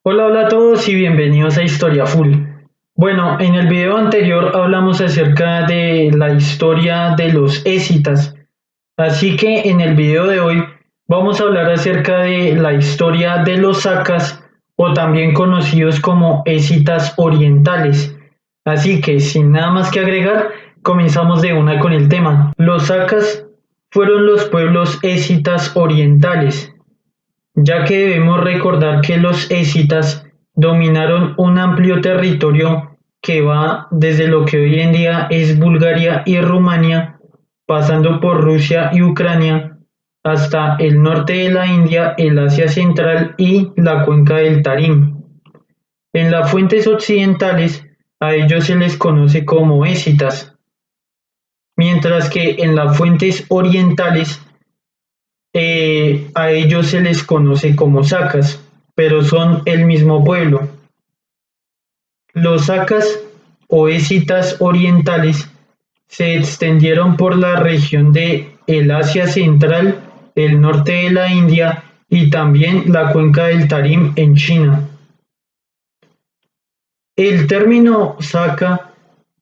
Hola a todos y bienvenidos a Historia Full. Bueno, en el video anterior hablamos acerca de la historia de los escitas, así que en el video de hoy vamos a hablar acerca de la historia de los sacas o también conocidos como escitas orientales. Así que sin nada más que agregar, comenzamos de una con el tema. Los sacas fueron los pueblos escitas orientales, ya que debemos recordar que los escitas dominaron un amplio territorio que va desde lo que hoy en día es Bulgaria y Rumania, pasando por Rusia y Ucrania, hasta el norte de la India, el Asia Central y la cuenca del Tarim. En las fuentes occidentales a ellos se les conoce como escitas, mientras que en las fuentes orientales a ellos se les conoce como sacas, pero son el mismo pueblo. Los sacas o escitas orientales se extendieron por la región de el Asia Central, el norte de la India y también la cuenca del Tarim en China. El término saca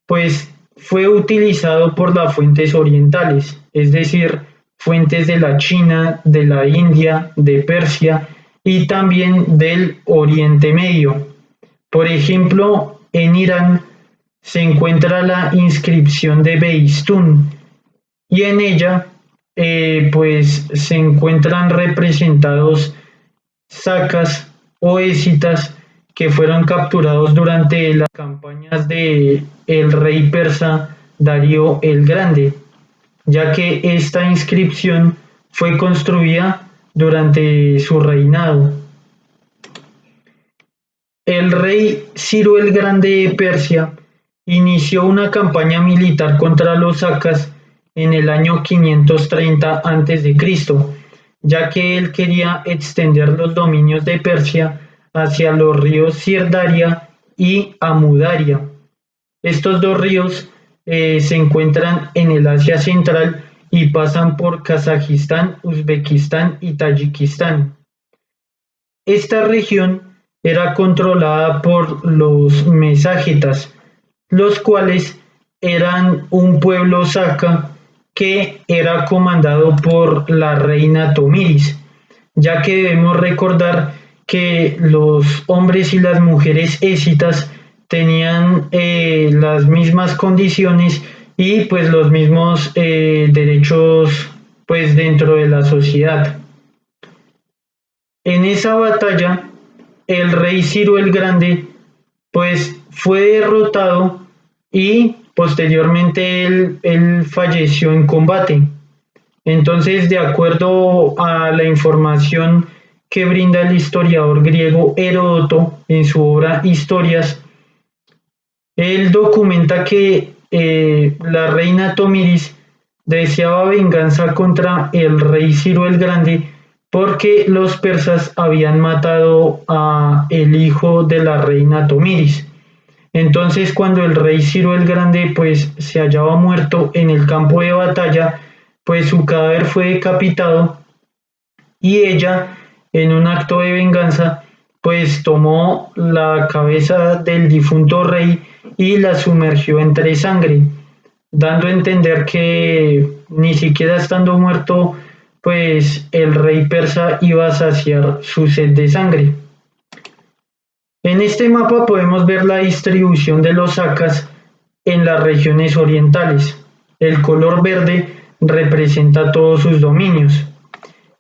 pues fue utilizado por las fuentes orientales, es decir, fuentes de la China, de la India, de Persia y también del Oriente Medio. Por ejemplo, en Irán se encuentra la inscripción de Beistún y en ella pues se encuentran representados sacas o escitas que fueron capturados durante las campañas de el rey persa Darío el Grande, ya que esta inscripción fue construida durante su reinado. El rey Ciro el Grande de Persia inició una campaña militar contra los sacas en el año 530 a.C., ya que él quería extender los dominios de Persia hacia los ríos Sirdaria y Amudaria. Estos dos ríos se encuentran en el Asia Central y pasan por Kazajistán, Uzbekistán y Tayikistán. Esta región era controlada por los meságetas, los cuales eran un pueblo saca que era comandado por la reina Tomiris, ya que debemos recordar que los hombres y las mujeres escitas tenían las mismas condiciones y pues los mismos derechos pues dentro de la sociedad. En esa batalla, el rey Ciro el Grande pues fue derrotado y posteriormente él falleció en combate. Entonces, de acuerdo a la información que brinda el historiador griego Heródoto en su obra Historias, él documenta que la reina Tomiris deseaba venganza contra el rey Ciro el Grande porque los persas habían matado a el hijo de la reina Tomiris. Entonces, cuando el rey Ciro el Grande pues se hallaba muerto en el campo de batalla, pues su cadáver fue decapitado y ella, en un acto de venganza, pues tomó la cabeza del difunto rey y la sumergió entre sangre, dando a entender que ni siquiera estando muerto, pues el rey persa iba a saciar su sed de sangre. En este mapa podemos ver la distribución de los sacas en las regiones orientales. El color verde representa todos sus dominios.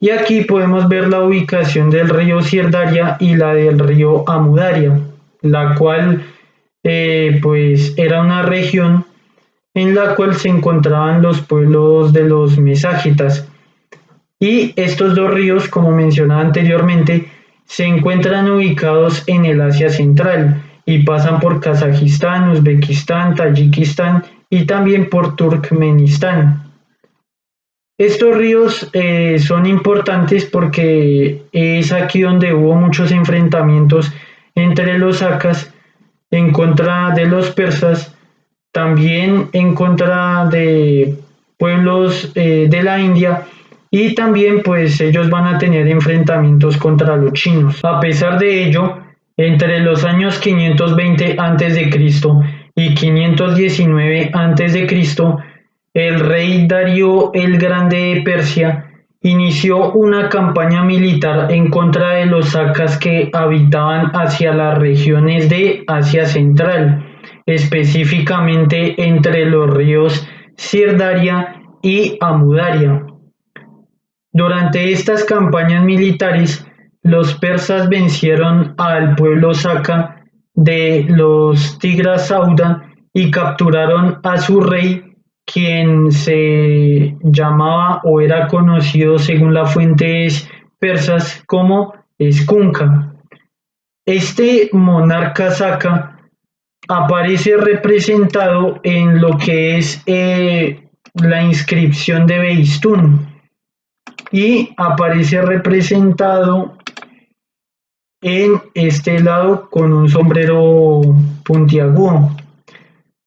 Y aquí podemos ver la ubicación del río Sirdaria y la del río Amudaria, la cual pues era una región en la cual se encontraban los pueblos de los meságitas. Y estos dos ríos, como mencionaba anteriormente, se encuentran ubicados en el Asia Central y pasan por Kazajistán, Uzbekistán, Tayikistán y también por Turkmenistán. Estos ríos son importantes porque es aquí donde hubo muchos enfrentamientos entre los sacas en contra de los persas, también en contra de pueblos de la India y también pues ellos van a tener enfrentamientos contra los chinos. A pesar de ello, Entre los años 520 a.C. y 519 a.C., el rey Darío el Grande de Persia inició una campaña militar en contra de los sacas que habitaban hacia las regiones de Asia Central, específicamente entre los ríos Sirdaria y Amudaria. Durante estas campañas militares, los persas vencieron al pueblo saca de los Tigras-Sauda y capturaron a su rey, quien se llamaba o era conocido según las fuentes persas como Eskunka. Este monarca saca aparece representado en lo que es la inscripción de Behistún y aparece representado en este lado con un sombrero puntiagudo.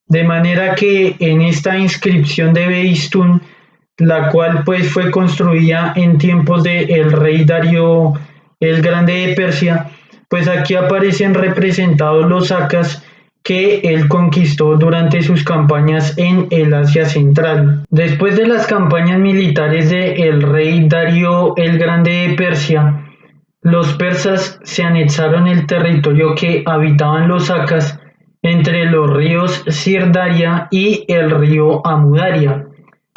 De manera que en esta inscripción de Behistún, la cual pues fue construida en tiempos del rey Darío el Grande de Persia, pues aquí aparecen representados los sacas que él conquistó durante sus campañas en el Asia Central. Después de las campañas militares del rey Darío el Grande de Persia, los persas se anexaron el territorio que habitaban los sacas entre los ríos Sirdaria y el río Amudaria.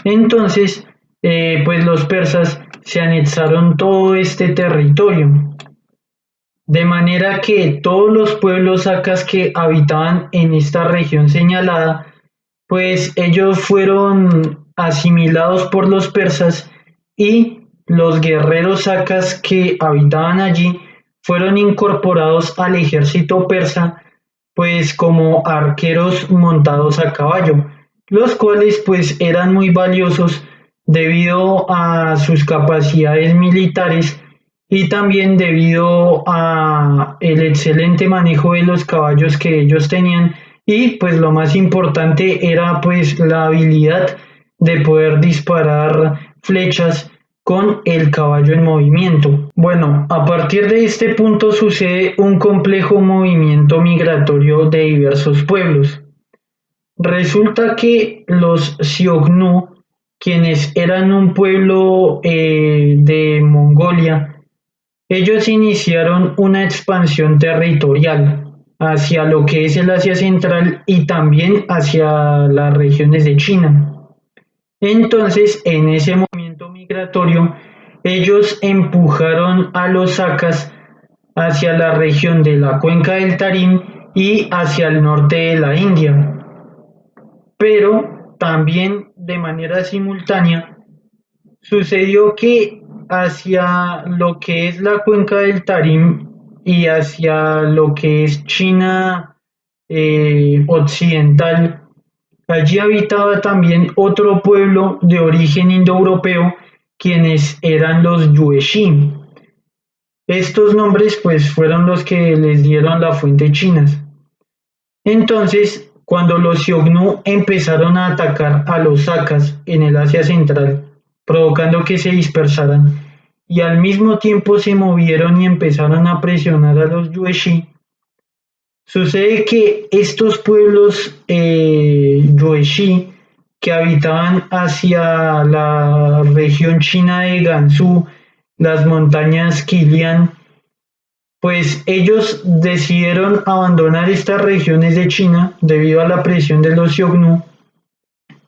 Entonces, pues los persas se anexaron todo este territorio. De manera que todos los pueblos sacas que habitaban en esta región señalada, pues ellos fueron asimilados por los persas y los guerreros sacas que habitaban allí fueron incorporados al ejército persa, pues como arqueros montados a caballo, los cuales pues eran muy valiosos debido a sus capacidades militares y también debido a el excelente manejo de los caballos que ellos tenían y pues lo más importante era pues la habilidad de poder disparar flechas con el caballo en movimiento. Bueno, a partir de este punto sucede un complejo movimiento migratorio de diversos pueblos. Resulta que los Xiongnu, quienes eran un pueblo de Mongolia, ellos iniciaron una expansión territorial hacia lo que es el Asia Central y también hacia las regiones de China. Entonces, en ese movimiento migratorio, ellos empujaron a los sacas hacia la región de la cuenca del Tarim y hacia el norte de la India. Pero también de manera simultánea sucedió que hacia lo que es la cuenca del Tarim y hacia lo que es China occidental, allí habitaba también otro pueblo de origen indoeuropeo, quienes eran los Yuezhi. Estos nombres pues fueron los que les dieron la fuente chinas. Entonces, cuando los Xiongnu empezaron a atacar a los sacas en el Asia Central, provocando que se dispersaran, y al mismo tiempo se movieron y empezaron a presionar a los Yuezhi, sucede que estos pueblos Yuezhi que habitaban hacia la región china de Gansu, las montañas Qilian, pues ellos decidieron abandonar estas regiones de China debido a la presión de los Xiongnu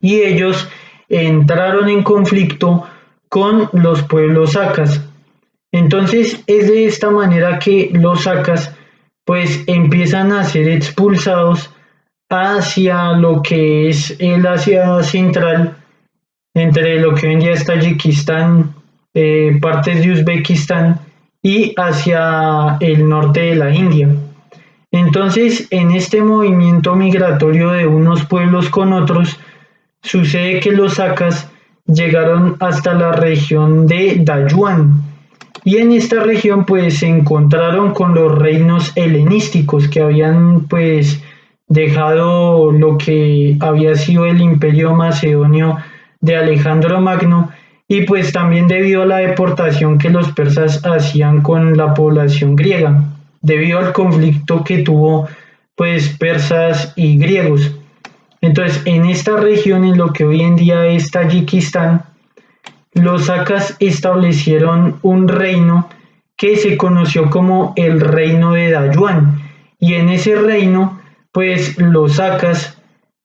y ellos entraron en conflicto con los pueblos sacas. Entonces es de esta manera que los sacas pues empiezan a ser expulsados hacia lo que es el Asia Central, entre lo que hoy en día es Tayikistán, partes de Uzbekistán y hacia el norte de la India. Entonces, en este movimiento migratorio de unos pueblos con otros, sucede que los sacas llegaron hasta la región de Dayuan, y en esta región pues se encontraron con los reinos helenísticos que habían pues dejado lo que había sido el imperio macedonio de Alejandro Magno y pues también debido a la deportación que los persas hacían con la población griega. debido al conflicto que tuvo pues persas y griegos. Entonces, en esta región, en lo que hoy en día es Tayikistán, los Acas establecieron un reino que se conoció como el reino de Dayuan. Y en ese reino, pues los Acas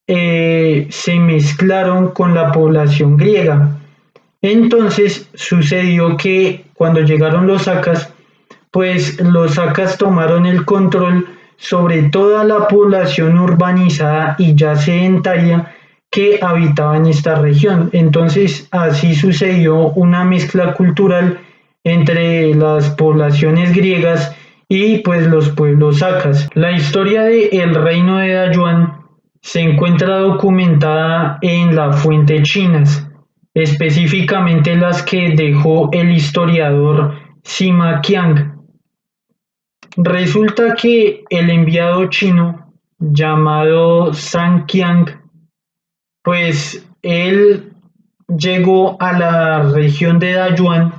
se mezclaron con la población griega. Entonces sucedió que cuando llegaron los Acas, pues los Acas tomaron el control sobre toda la población urbanizada y ya sedentaria que habitaba en esta región. Entonces así sucedió una mezcla cultural entre las poblaciones griegas y pues los pueblos Acas. La historia del reino de Dayuan se encuentra documentada en la fuente chinas, específicamente las que dejó el historiador Sima Qiang. Resulta que el enviado chino llamado San Qiang, pues él llegó a la región de Dayuan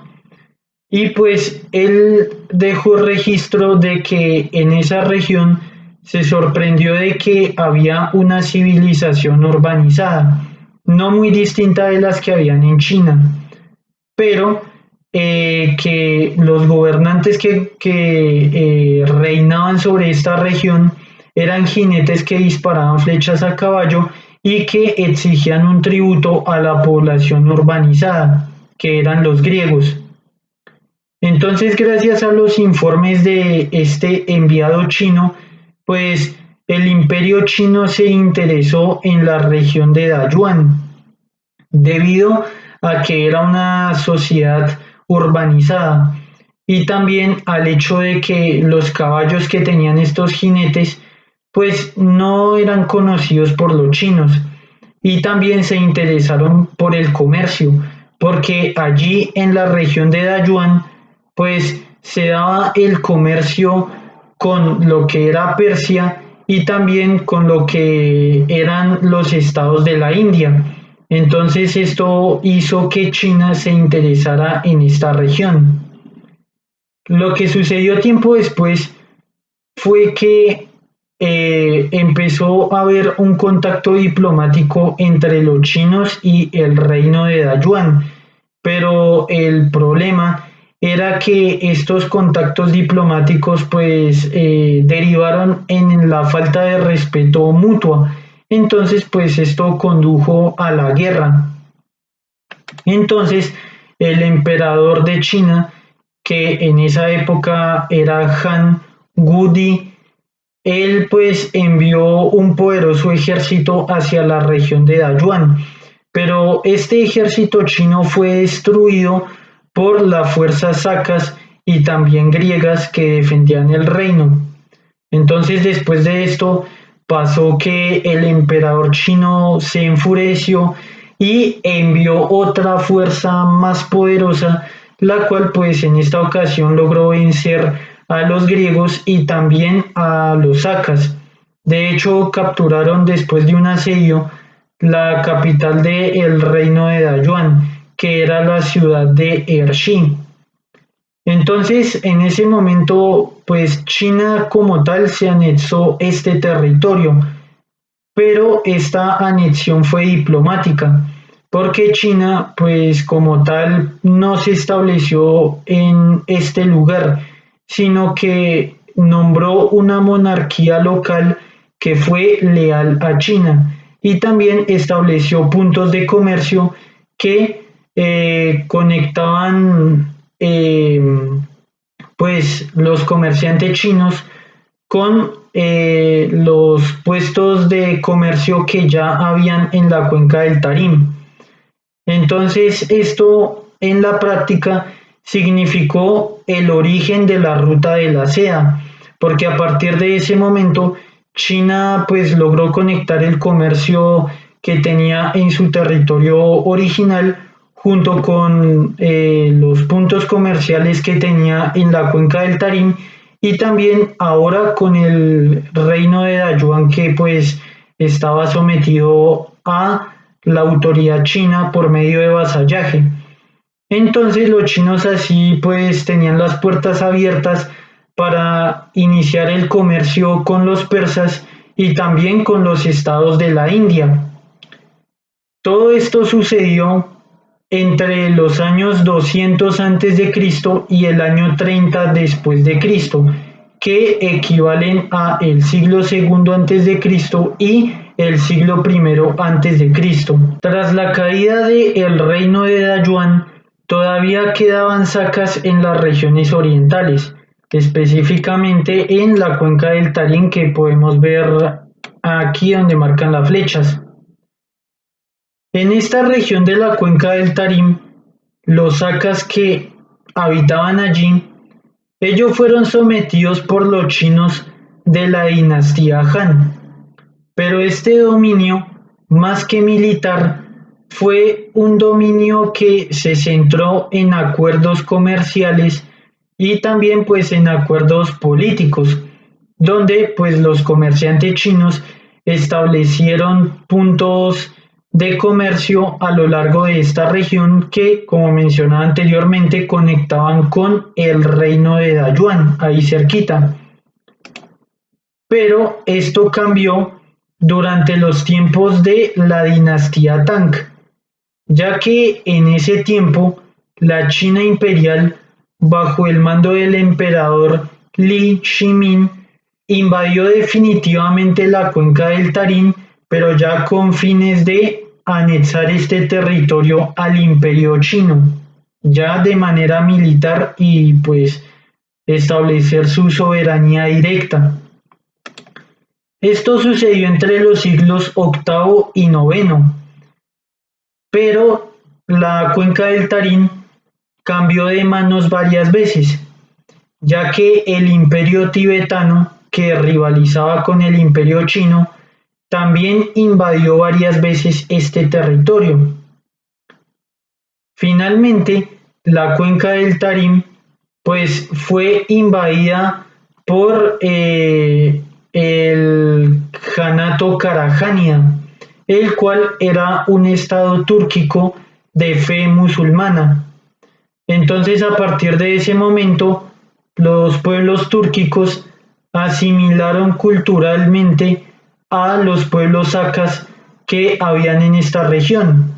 y pues él dejó registro de que en esa región se sorprendió de que había una civilización urbanizada, no muy distinta de las que habían en China, pero que los gobernantes que reinaban sobre esta región eran jinetes que disparaban flechas a caballo y que exigían un tributo a la población urbanizada, que eran los griegos. Entonces, gracias a los informes de este enviado chino, pues el imperio chino se interesó en la región de Dayuan, debido a que era una sociedad urbanizada y también al hecho de que los caballos que tenían estos jinetes pues no eran conocidos por los chinos, y también se interesaron por el comercio, porque allí en la región de Dayuan pues se daba el comercio con lo que era Persia y también con lo que eran los estados de la India. Entonces esto hizo que China se interesara en esta región. Lo que sucedió tiempo después fue que empezó a haber un contacto diplomático entre los chinos y el reino de Dayuan, pero el problema era que estos contactos diplomáticos pues derivaron en la falta de respeto mutua. Entonces pues esto condujo a la guerra. Entonces el emperador de China, que en esa época era Han Wudi, él pues envió un poderoso ejército hacia la región de Dayuan, pero este ejército chino fue destruido por las fuerzas sacas y también griegas que defendían el reino. Entonces después de esto pasó que el emperador chino se enfureció y envió otra fuerza más poderosa, la cual pues en esta ocasión logró vencer a los griegos y también a los sacas. De hecho, capturaron después de un asedio la capital del reino de Dayuan, que era la ciudad de Ershi. Entonces, en ese momento, pues China como tal se anexó este territorio, pero esta anexión fue diplomática, porque China, pues como tal, no se estableció en este lugar, sino que nombró una monarquía local que fue leal a China y también estableció puntos de comercio que conectaban pues los comerciantes chinos con los puestos de comercio que ya habían en la cuenca del Tarim. Entonces esto en la práctica significó el origen de la ruta de la seda, porque a partir de ese momento China pues logró conectar el comercio que tenía en su territorio original junto con los puntos comerciales que tenía en la cuenca del Tarim y también ahora con el reino de Dayuan que pues estaba sometido a la autoridad china por medio de vasallaje. Entonces los chinos así pues tenían las puertas abiertas para iniciar el comercio con los persas y también con los estados de la India. Todo esto sucedió entre los años 200 antes de Cristo y el año 30 después de Cristo, que equivalen a el siglo II antes de Cristo y el siglo I antes de Cristo. Tras la caída del reino de Dayuan, todavía quedaban sacas en las regiones orientales, específicamente en la cuenca del Tarim, que podemos ver aquí donde marcan las flechas. En esta región de la cuenca del Tarim, los sacas que habitaban allí, ellos fueron sometidos por los chinos de la dinastía Han, pero este dominio, más que militar, fue un dominio que se centró en acuerdos comerciales y también pues en acuerdos políticos, donde pues los comerciantes chinos establecieron puntos de comercio a lo largo de esta región que, como mencionaba anteriormente, conectaban con el reino de Dayuan, ahí cerquita. Pero esto cambió durante los tiempos de la dinastía Tang, ya que en ese tiempo la China imperial, bajo el mando del emperador Li Shimin, invadió definitivamente la cuenca del Tarim, pero ya con fines de anexar este territorio al imperio chino, ya de manera militar y pues establecer su soberanía directa. Esto sucedió entre los siglos VIII y IX, pero la cuenca del Tarim cambió de manos varias veces, ya que el imperio tibetano, que rivalizaba con el imperio chino, también invadió varias veces este territorio. Finalmente, la cuenca del Tarim pues fue invadida por el Janato Karajania, el cual era un estado túrquico de fe musulmana. Entonces, a partir de ese momento, los pueblos túrquicos asimilaron culturalmente a los pueblos sacas que habían en esta región.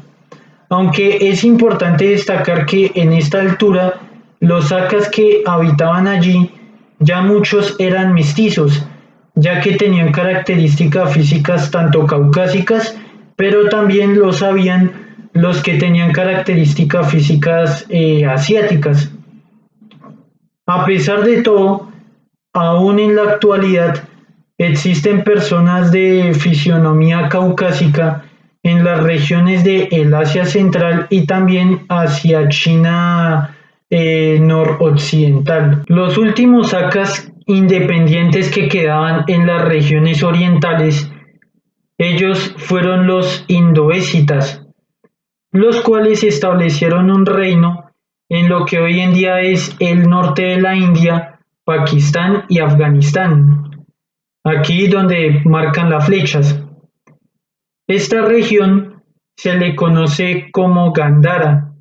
Aunque es importante destacar que en esta altura los sacas que habitaban allí ya muchos eran mestizos, ya que tenían características físicas tanto caucásicas, pero también lo sabían los que tenían características físicas asiáticas. A pesar de todo, aún en la actualidad existen personas de fisionomía caucásica en las regiones de el Asia Central y también hacia China noroccidental. Los últimos sacas independientes que quedaban en las regiones orientales, ellos fueron los indoesitas, los cuales establecieron un reino en lo que hoy en día es el norte de la India, Pakistán y Afganistán, aquí donde marcan las flechas. Esta región se le conoce como Gandhara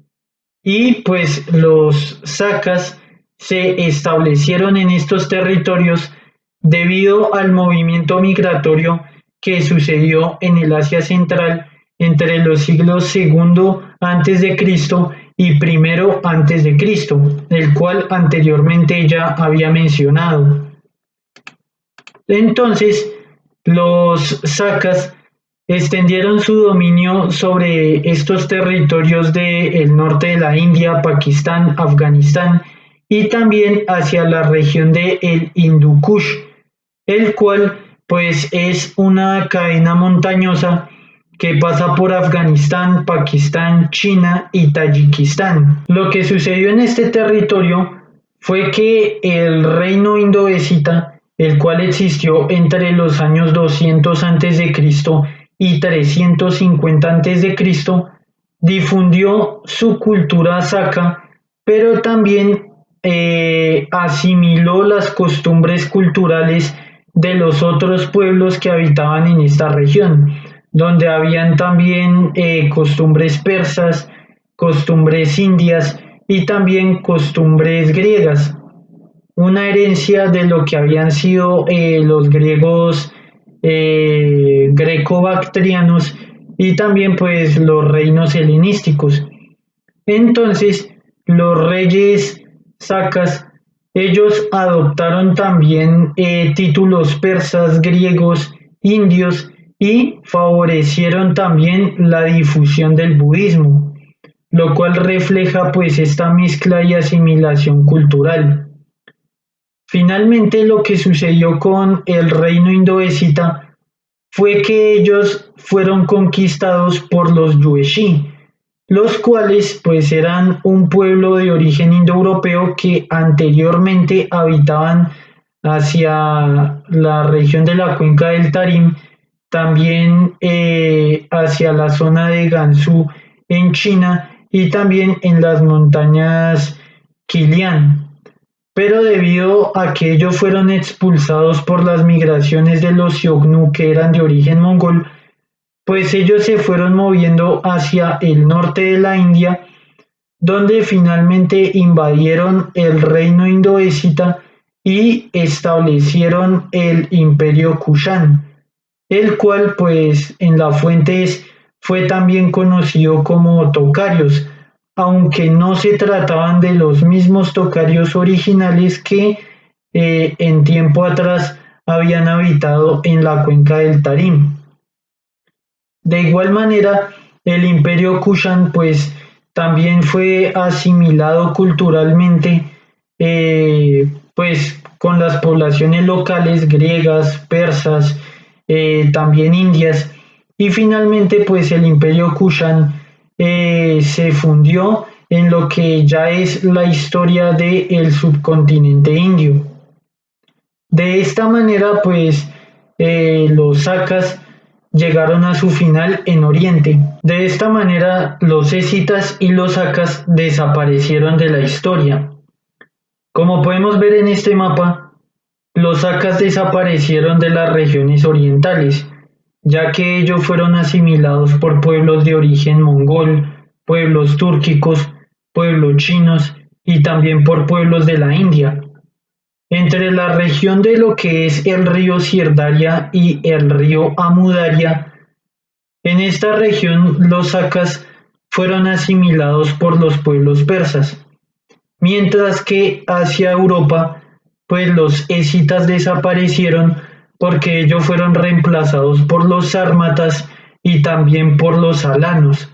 y pues los sacas se establecieron en estos territorios debido al movimiento migratorio que sucedió en el Asia Central entre los siglos II antes de Cristo y I antes de Cristo, el cual anteriormente ya había mencionado. Entonces, los sacas extendieron su dominio sobre estos territorios del norte de la India, Pakistán, Afganistán y también hacia la región de el Hindu Kush, el cual pues es una cadena montañosa que pasa por Afganistán, Pakistán, China y Tayikistán. Lo que sucedió en este territorio fue que el reino indoesita, el cual existió entre los años 200 a.C. y 350 a.C., difundió su cultura saca, pero también asimiló las costumbres culturales de los otros pueblos que habitaban en esta región, donde habían también costumbres persas, costumbres indias y también costumbres griegas. una herencia de lo que habían sido los griegos greco-bactrianos y también pues los reinos helenísticos. Entonces, los reyes sacas, ellos adoptaron también títulos persas, griegos, indios y favorecieron también la difusión del budismo, lo cual refleja pues esta mezcla y asimilación cultural. Finalmente, lo que sucedió con el reino indoesita fue que ellos fueron conquistados por los Yuezhi, los cuales pues eran un pueblo de origen indoeuropeo que anteriormente habitaban hacia la región de la cuenca del Tarim, también hacia la zona de Gansu en China y también en las montañas Qilian. Pero debido a que ellos fueron expulsados por las migraciones de los Xiongnu que eran de origen mongol, pues ellos se fueron moviendo hacia el norte de la India, donde finalmente invadieron el reino indoesita y establecieron el imperio Kushan, el cual pues en las fuentes fue también conocido como tocarios, aunque no se trataban de los mismos tocarios originales que en tiempo atrás habían habitado en la cuenca del Tarim. De igual manera, el imperio Kushan pues también fue asimilado culturalmente pues con las poblaciones locales griegas, persas, también indias y finalmente pues el imperio Kushan se fundió en lo que ya es la historia del subcontinente indio. De esta manera pues los sakas llegaron a su final en Oriente. De esta manera, los escitas y los sakas desaparecieron de la historia. Como podemos ver en este mapa, los sakas desaparecieron de las regiones orientales, ya que ellos fueron asimilados por pueblos de origen mongol, pueblos túrquicos, pueblos chinos y también por pueblos de la India. Entre la región de lo que es el río Sirdaria y el río Amudaria, en esta región los sakas fueron asimilados por los pueblos persas, mientras que hacia Europa, pues los escitas desaparecieron porque ellos fueron reemplazados por los sármatas y también por los alanos,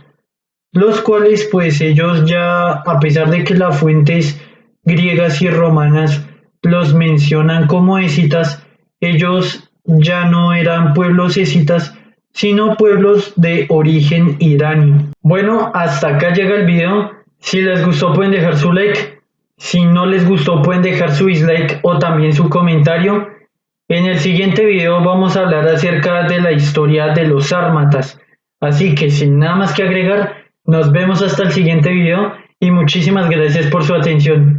los cuales pues ellos ya, a pesar de que las fuentes griegas y romanas los mencionan como escitas, ellos ya no eran pueblos escitas, sino pueblos de origen iranio. Bueno, hasta acá llega el video. Si les gustó pueden dejar su like, si no les gustó pueden dejar su dislike o también su comentario. En el siguiente video vamos a hablar acerca de la historia de los sármatas. Así que sin nada más que agregar, nos vemos hasta el siguiente video y muchísimas gracias por su atención.